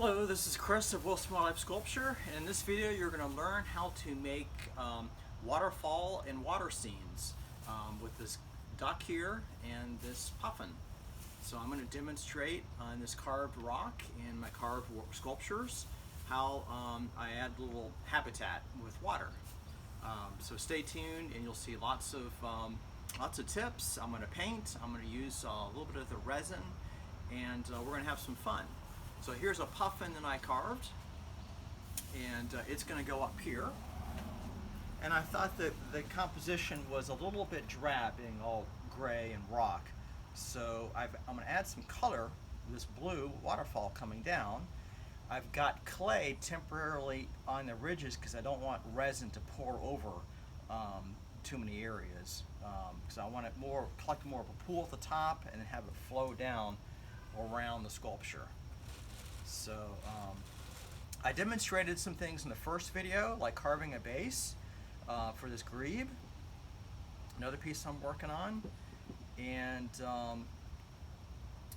Hello, this is Chris of Wilson Wildlife Sculpture, and in this video you're going to learn how to make waterfall and water scenes with this duck here and this puffin. So I'm going to demonstrate on this carved rock and my carved sculptures how I add a little habitat with water. So stay tuned and you'll see lots of tips. I'm going to paint, I'm going to use a little bit of the resin, and we're going to have some fun. So here's a puffin that I carved, and it's going to go up here. And I thought that the composition was a little bit drab, being all gray and rock. So I'm going to add some color, this blue waterfall coming down. I've got clay temporarily on the ridges because I don't want resin to pour over too many areas. Because I want it collect more of a pool at the top and have it flow down around the sculpture. So I demonstrated some things in the first video, like carving a base for this grebe, another piece I'm working on, and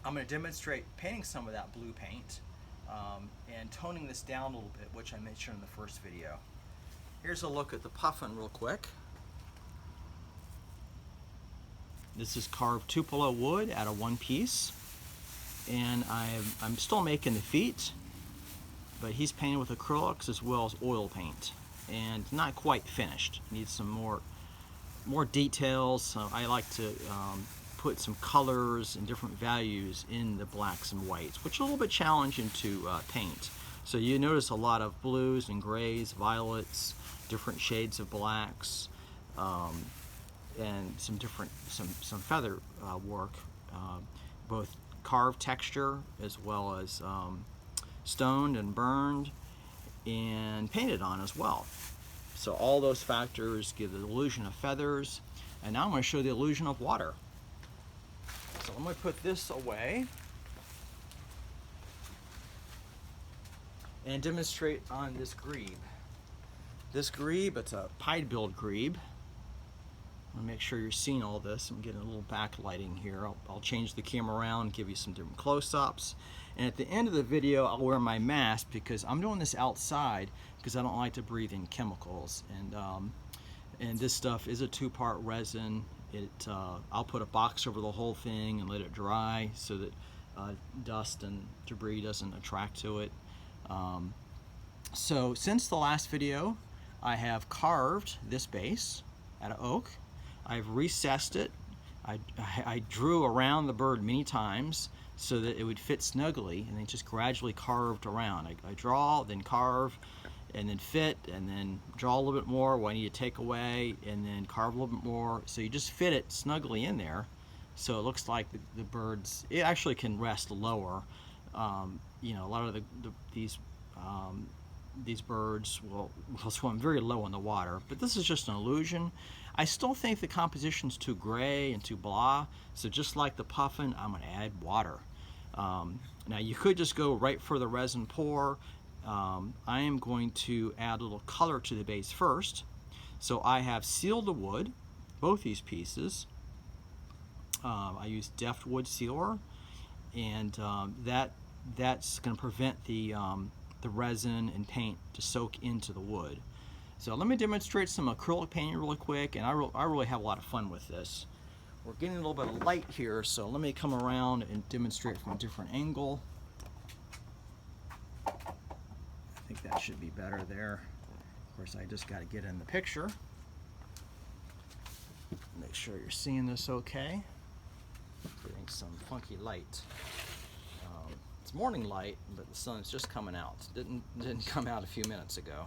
I'm going to demonstrate painting some of that blue paint and toning this down a little bit, which I mentioned in the first video. Here's a look at the puffin real quick. This is carved Tupelo wood out of one piece. And I'm still making the feet, but he's painted with acrylics as well as oil paint, and not quite finished. Needs some more details. So I like to put some colors and different values in the blacks and whites, which are a little bit challenging to paint. So you notice a lot of blues and grays, violets, different shades of blacks, and some feather work, both carved texture as well as stoned and burned and painted on as well. So all those factors give the illusion of feathers, and now I'm going to show the illusion of water. So I'm going to put this away and demonstrate on this grebe. This grebe, it's a pied-billed grebe. I want to make sure you're seeing all this. I'm getting a little backlighting here. I'll change the camera around, give you some different close-ups. And at the end of the video, I'll wear my mask because I'm doing this outside because I don't like to breathe in chemicals. And this stuff is a two-part resin. I'll put a box over the whole thing and let it dry so that dust and debris doesn't attract to it. So since the last video, I have carved this base out of oak. I've recessed it. I drew around the bird many times so that it would fit snugly, and then just gradually carved around. I draw, then carve, and then fit, and then draw a little bit more what I need to take away, and then carve a little bit more. So you just fit it snugly in there, so it looks like the birds. It actually can rest lower. You know, a lot of these birds will swim very low in the water, but this is just an illusion. I still think the composition's too gray and too blah, so just like the puffin, I'm going to add water. Now you could just go right for the resin pour. I am going to add a little color to the base first. So I have sealed the wood, both these pieces. I use Deft Wood Sealer, and that's going to prevent the resin and paint to soak into the wood. So let me demonstrate some acrylic painting really quick, and I really have a lot of fun with this. We're getting a little bit of light here, so let me come around and demonstrate from a different angle. I think that should be better there. Of course, I just got to get in the picture. Make sure you're seeing this okay. Getting some funky light. It's morning light, but the sun's just coming out. Didn't come out a few minutes ago.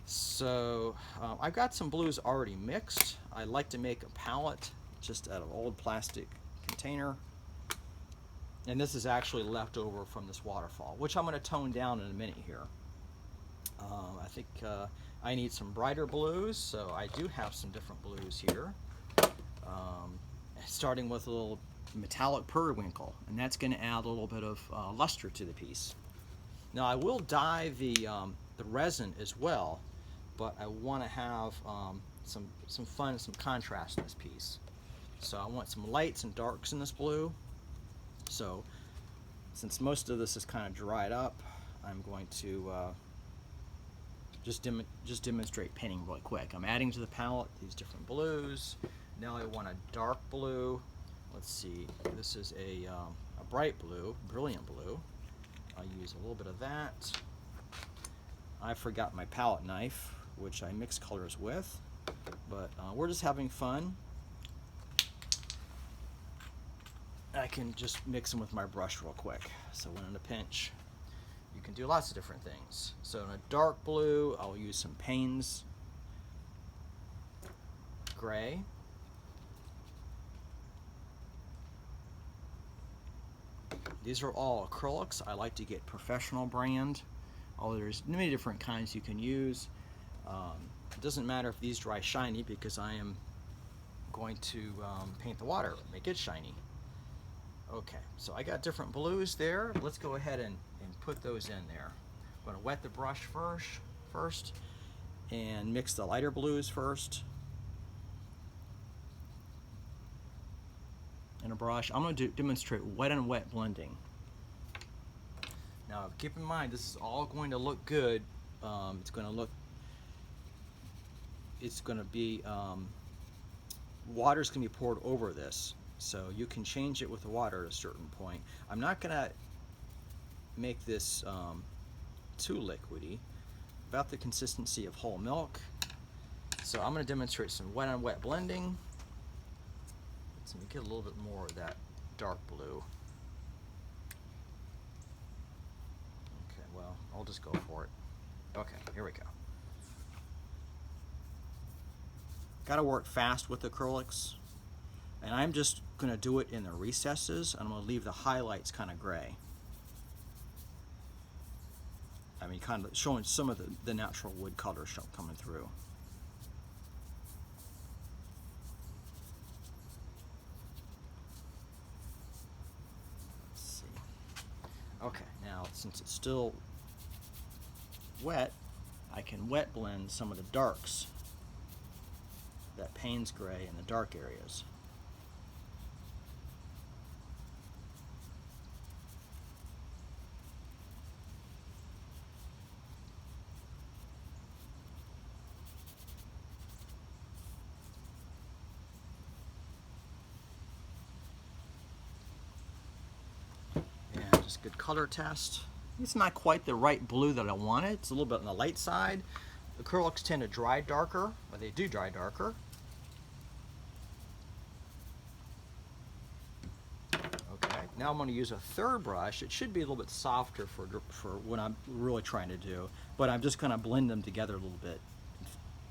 So I've got some blues already mixed. I like to make a palette just out of old plastic container. And this is actually left over from this waterfall, which I'm going to tone down in a minute here. I think I need some brighter blues, so I do have some different blues here. Starting with a little metallic periwinkle, and that's going to add a little bit of luster to the piece. Now I will dye the resin as well, but I want to have some fun, some contrast in this piece. So I want some lights and darks in this blue. So Since most of this is kind of dried up, I'm going to just demonstrate painting really quick. I'm adding to the palette these different blues. Now I want a dark blue. Let's see, this is a bright blue, brilliant blue. I'll use a little bit of that. I forgot my palette knife, which I mix colors with, but we're just having fun. I can just mix them with my brush real quick. So when in a pinch, you can do lots of different things. So in a dark blue, I'll use some Payne's gray. These are all acrylics. I like to get professional brand. There's many different kinds you can use. It doesn't matter if these dry shiny because I am going to paint the water, make it shiny. Okay, so I got different blues there. Let's go ahead and put those in there. I'm going to wet the brush first and mix the lighter blues first in a brush. I'm going to demonstrate wet and wet blending. Now keep in mind, this is all going to look good. It's going to be water's going to be poured over this, so you can change it with the water at a certain point. I'm not going to make this too liquidy, about the consistency of whole milk. So I'm going to demonstrate some wet on wet blending. Let's get a little bit more of that dark blue. Okay, well, I'll just go for it. Okay, here we go. Got to work fast with acrylics, and I'm just going to do it in the recesses. I'm going to leave the highlights kind of gray. I mean, kind of showing some of the natural wood color coming through. Let's see. Okay, now since it's still wet, I can wet blend some of the darks. That Payne's gray in the dark areas. And just good color test. It's not quite the right blue that I wanted. It's a little bit on the light side. Acrylics tend to dry darker, but they do dry darker. Okay, now I'm going to use a third brush. It should be a little bit softer for what I'm really trying to do, but I'm just going to blend them together a little bit.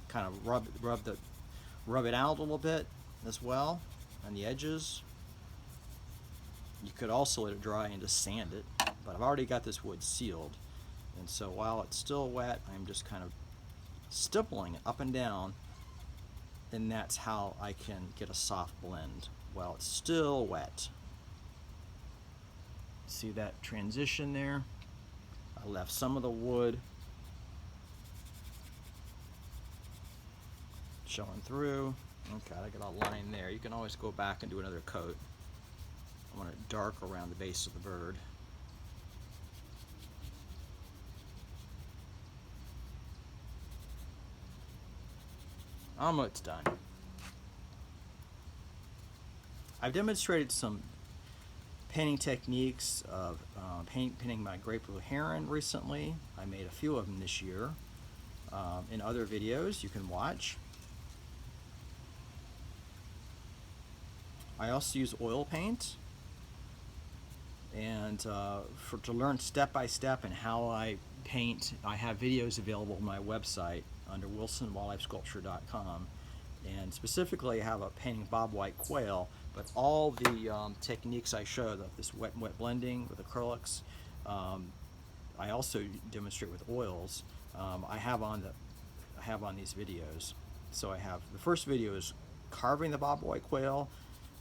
Kind of rub it out a little bit as well on the edges. You could also let it dry and just sand it, but I've already got this wood sealed, and so while it's still wet, I'm just kind of stippling it up and down, and that's how I can get a soft blend while it's still wet. See that transition there? I left some of the wood showing through. Okay, I got a line there. You can always go back and do another coat. I want it dark around the base of the bird. Almost done. I've demonstrated some painting techniques of painting my great blue heron recently. I made a few of them this year in other videos you can watch. I also use oil paint, and to learn step by step and how I paint, I have videos available on my website under wilsonwildlifesculpture.com, and specifically I have a painting bobwhite quail, but all the techniques I show, this wet and wet blending with acrylics, I also demonstrate with oils. I have on these videos. So I have, the first video is carving the bobwhite quail,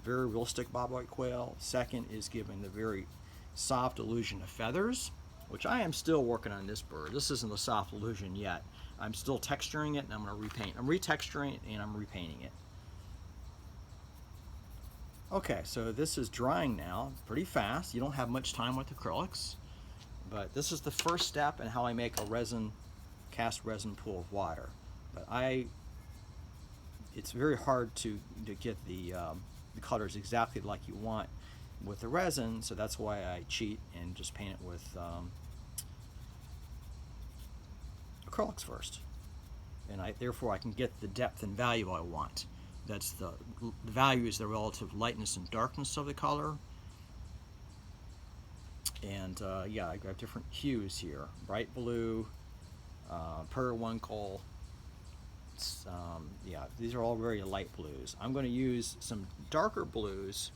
very realistic bobwhite quail. Second is giving the very soft illusion of feathers, which I am still working on this bird. This isn't the soft illusion yet. I'm still texturing it, and I'm going to repaint. I'm retexturing it and I'm repainting it. Okay, so this is drying now, pretty fast. You don't have much time with acrylics, but this is the first step in how I make a cast resin pool of water. But it's very hard to get the colors exactly like you want with the resin, so that's why I cheat and just paint it with acrylics first. And therefore I can get the depth and value I want. That's the value is the relative lightness and darkness of the color. And yeah, I got different hues here: bright blue, periwinkle. Yeah, these are all very light blues. I'm going to use some darker blues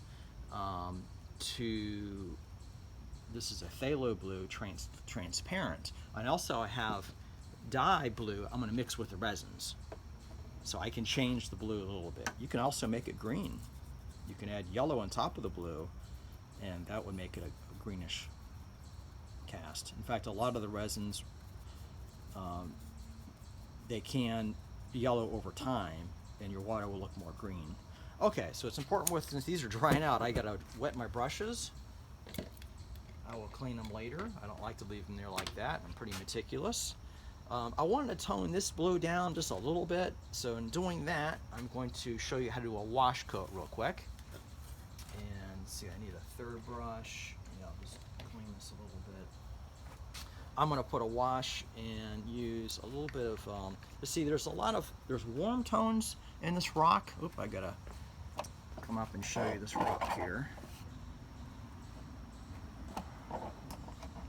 this is a phthalo blue, transparent. And also I have dye blue I'm going to mix with the resins. So I can change the blue a little bit. You can also make it green. You can add yellow on top of the blue, and that would make it a greenish cast. In fact, a lot of the resins, they can yellow over time, and your water will look more green. Okay, so it's important since these are drying out, I gotta wet my brushes. I will clean them later. I don't like to leave them there like that. I'm pretty meticulous. I wanted to tone this blue down just a little bit, so in doing that, I'm going to show you how to do a wash coat real quick. And see, I need a third brush. Yeah, I'll just clean this a little bit. I'm going to put a wash and use a little bit of, see, there's warm tones in this rock. Oop, I gotta come up and show you this rock here.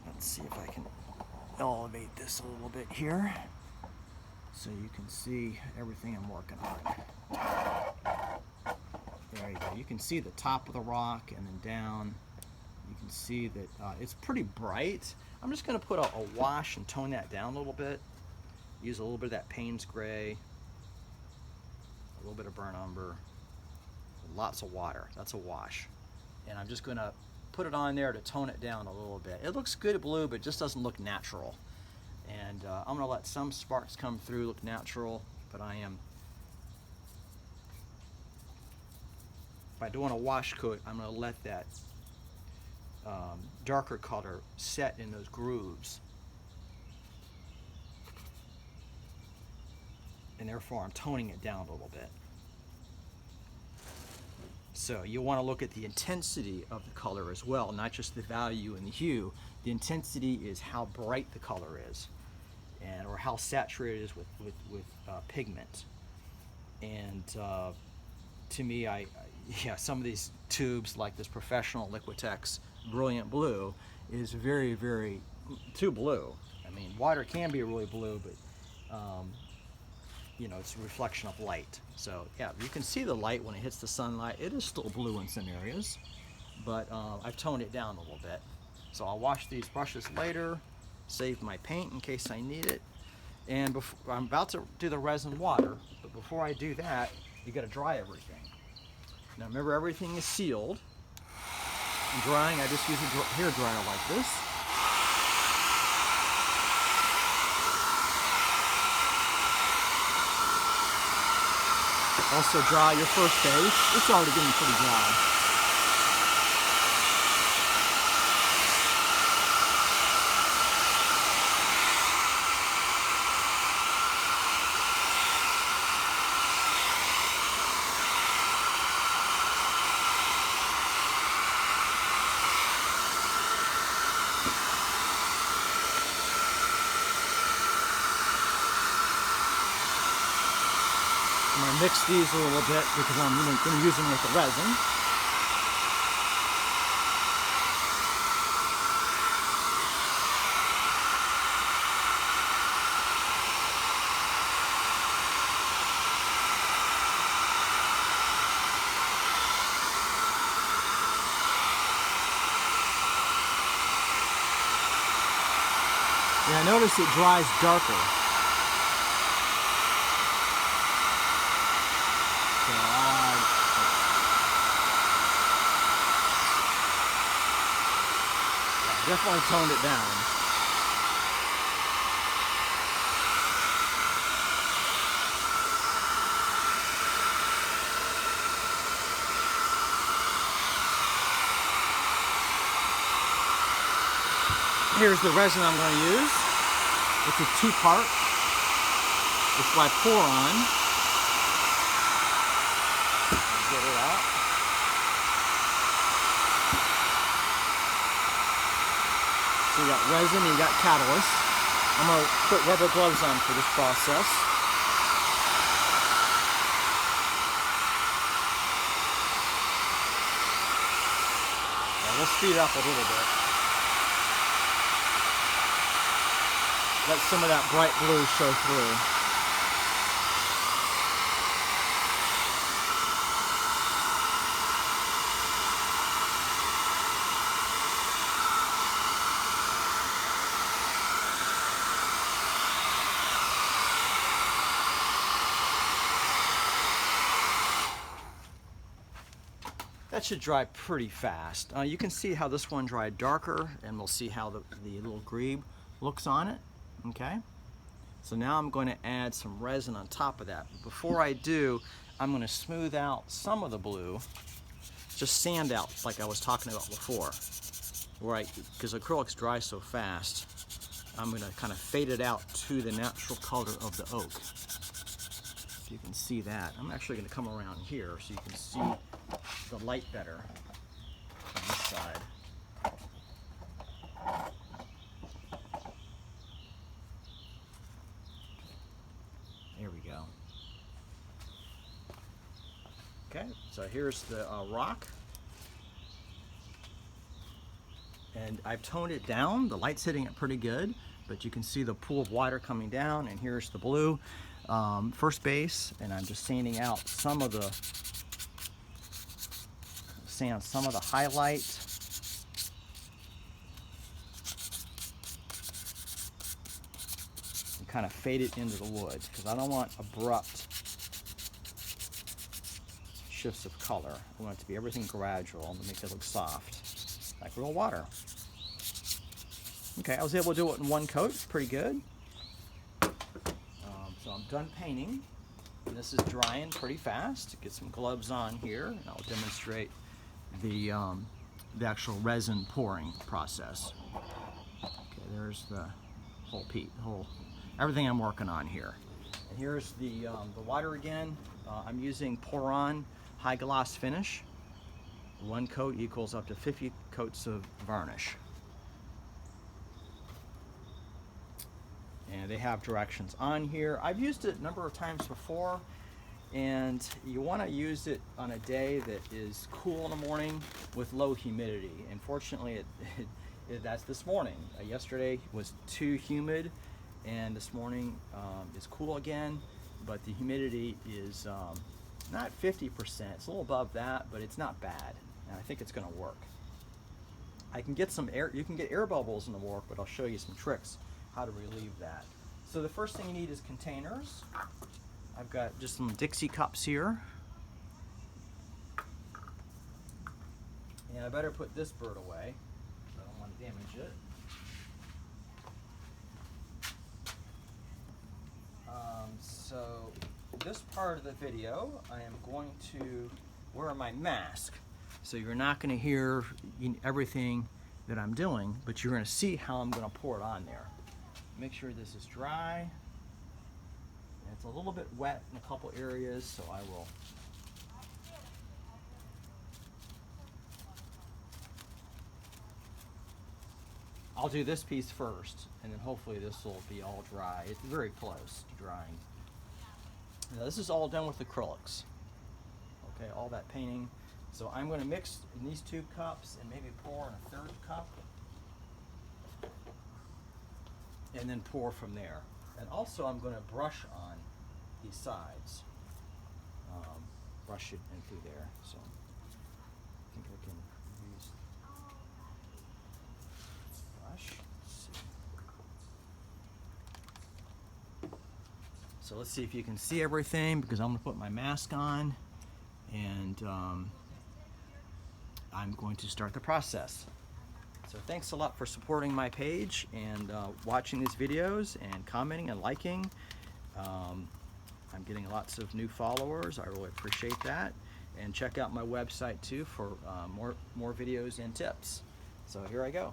Let's see if I can elevate this a little bit here so you can see everything I'm working on. There you go. You can see the top of the rock and then down. You can see that it's pretty bright. I'm just going to put a wash and tone that down a little bit. Use a little bit of that Payne's gray, a little bit of burnt umber, lots of water. That's a wash. And I'm just going to put it on there to tone it down a little bit. It looks good blue, but it just doesn't look natural. And I'm going to let some sparks come through, look natural, but by doing a wash coat, I'm going to let that darker color set in those grooves. And therefore I'm toning it down a little bit. So you want to look at the intensity of the color as well, not just the value and the hue. The intensity is how bright the color is, or how saturated it is with pigment. And to me, some of these tubes, like this Professional Liquitex Brilliant Blue, is very, very too blue. I mean, water can be really blue, but it's a reflection of light. So yeah, you can see the light when it hits the sunlight. It is still blue in some areas, but I've toned it down a little bit. So I'll wash these brushes later, save my paint in case I need it. And I'm about to do the resin water, but before I do that, you got to dry everything. Now remember, everything is sealed. And drying, I just use a hair dryer like this. Also dry your first base. It's already getting pretty dry. I'm going to mix these a little bit because I'm going to use them with the resin. Yeah, I notice it dries darker. Definitely toned it down. Here's the resin I'm going to use. It's a two-part. It's by pour on. Get it out. So you got resin and you got catalyst. I'm going to put rubber gloves on for this process. We'll speed it up a little bit. Let some of that bright blue show through. That should dry pretty fast. You can see how this one dried darker, and we'll see how the little grebe looks on it. Okay, so now I'm going to add some resin on top of that. But before I do, I'm going to smooth out some of the blue, just sand out like I was talking about before. Right, because acrylics dry so fast, I'm going to kind of fade it out to the natural color of the oak. If you can see that, I'm actually going to come around here so you can see the light better on this side. There we go. Okay, so here's the rock. And I've toned it down. The light's hitting it pretty good, but you can see the pool of water coming down, and here's the blue. First base, and I'm just sanding out some of the highlight. And kind of fade it into the wood, because I don't want abrupt shifts of color. I want it to be everything gradual to make it look soft, like real water. Okay, I was able to do it in one coat. It's pretty good. So I'm done painting. And this is drying pretty fast. Get some gloves on here, and I'll demonstrate the actual resin pouring process. Okay, there's the everything I'm working on here. And here's the water again. I'm using pour on high gloss finish. One coat equals up to 50 coats of varnish. And they have directions on here. I've used it a number of times before, and you want to use it on a day that is cool in the morning with low humidity. And fortunately, that's this morning. Yesterday was too humid, and this morning is cool again, but the humidity is not 50%. It's a little above that, but it's not bad, and I think it's going to work. I can get some air. You can get air bubbles in the work, but I'll show you some tricks how to relieve that. So the first thing you need is containers. I've got just some Dixie cups here. And I better put this bird away. I don't want to damage it. So this part of the video, I am going to wear my mask. So you're not going to hear everything that I'm doing, but you're going to see how I'm going to pour it on there. Make sure this is dry. And it's a little bit wet in a couple areas, so I will I'll do this piece first, and then hopefully this will be all dry. It's very close to drying. Now this is all done with acrylics. Okay, all that painting. So I'm going to mix in these 2 cups and maybe pour in a 3rd cup. And then pour from there. And also I'm going to brush on these sides. Brush it in through there. So I think I can use brush. So let's see if you can see everything, because I'm going to put my mask on, and I'm going to start the process. So thanks a lot for supporting my page and watching these videos and commenting and liking. I'm getting lots of new followers. I really appreciate that. And check out my website too for more videos and tips. So here I go.